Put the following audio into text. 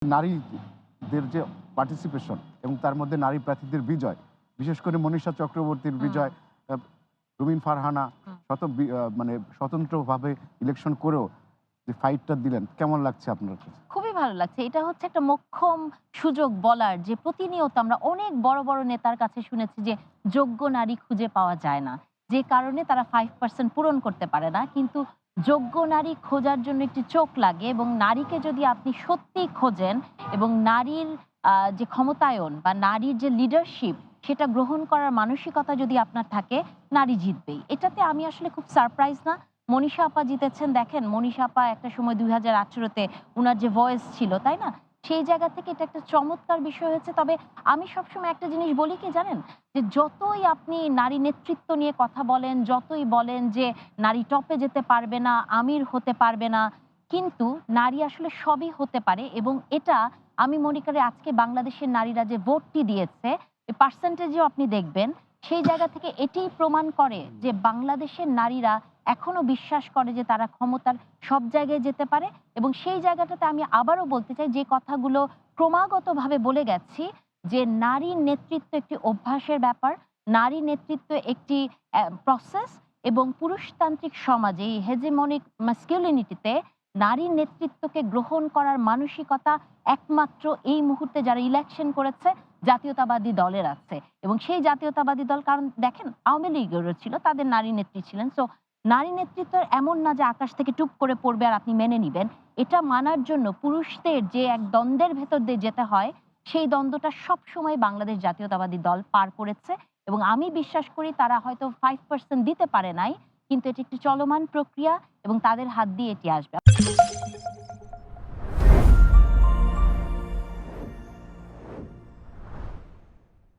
নারীদের যে পার্টিসিপেশন এবং তার মধ্যে নারী প্রার্থীদের বিজয়, বিশেষ করে মনীষা চক্রবর্তীর বিজয়, রুমিন ফারহানা মানে স্বতন্ত্রভাবে ইলেকশন করেও যে ফাইটটা দিলেন, কেমন লাগছে আপনার কাছে? খুবই ভালো লাগছে। এটা হচ্ছে একটা মোক্ষম সুযোগ বলার, যে প্রতিনিয়ত আমরা অনেক বড়, বড় নেতার কাছে শুনেছি যে যোগ্য নারী খুঁজে পাওয়া যায় না। যে কারণে তারা 5% পূরণ করতে পারে না। কিন্তু যোগ্য নারী খোঁজার জন্য একটি চোখ লাগে, এবং নারীকে যদি আপনি সত্যিই খোঁজেন এবং নারীর যে ক্ষমতায়ন বা নারীর যে লিডারশিপ সেটা গ্রহণ করার মানসিকতা যদি আপনার থাকে, নারী জিতবেই। এটাতে আমি আসলে খুব সারপ্রাইজ না। মনীষা আপা জিতেছেন, দেখেন মনীষা আপা একটা সময় 2018 তে উনার যে ভয়েস ছিল, তাই না? সেই জায়গা থেকে এটা একটা চমৎকার বিষয় হয়েছে। তবে আমি সবসময় একটা জিনিস বলি কি জানেন? যে যতই আপনি নারী নেতৃত্ব নিয়ে কথা বলেন, যতই বলেন যে নারী টপে যেতে পারবে না, আমির হতে পারবে না, কিন্তু নারী আসলে সবই হতে পারে। এবং এটা আমি মনে করি আজকে বাংলাদেশের নারীরা যে ভোটটি দিয়েছে, এই পার্সেন্টেজেও আপনি দেখবেন, সেই জায়গা থেকে এটিই প্রমাণ করে যে বাংলাদেশের নারীরা এখনো বিশ্বাস করে যে তারা ক্ষমতার সব জায়গায় যেতে পারে। এবং সেই জায়গাটাতে আমি আবারও বলতে চাই, যে কথাগুলো ক্রমাগতভাবে বলে গেছি, যে নারীর নেতৃত্ব একটি অভ্যাসের ব্যাপার, নারী নেতৃত্ব একটি প্রসেস, এবং পুরুষতান্ত্রিক সমাজে এই হেজেমনিক মাস্কুলিনিটিতে নারীর নেতৃত্বকে গ্রহণ করার মানসিকতা একমাত্র এই মুহূর্তে যারা ইলেকশন করেছে জাতীয়তাবাদী দলের আছে। এবং সেই জাতীয়তাবাদী দল, কারণ দেখেন আওয়ামী লীগেরও ছিল, তাদের নারী নেত্রী ছিলেন। সো নারী নেতৃত্ব এমন না যে আকাশ থেকে টুপ করে পড়বে আর আপনি মেনে নিবেন। এটা মানার জন্য পুরুষদের যে এক দ্বন্দ্বের ভেতর দিয়ে যেতে হয়, সেই দ্বন্দ্বটা সবসময় বাংলাদেশ জাতীয়তাবাদী দল পার করেছে। এবং আমি বিশ্বাস করি তারা হয়তো 5% দিতে পারে নাই, কিন্তু এটি একটি চলমান প্রক্রিয়া এবং তাদের হাত দিয়ে এটি আসবে।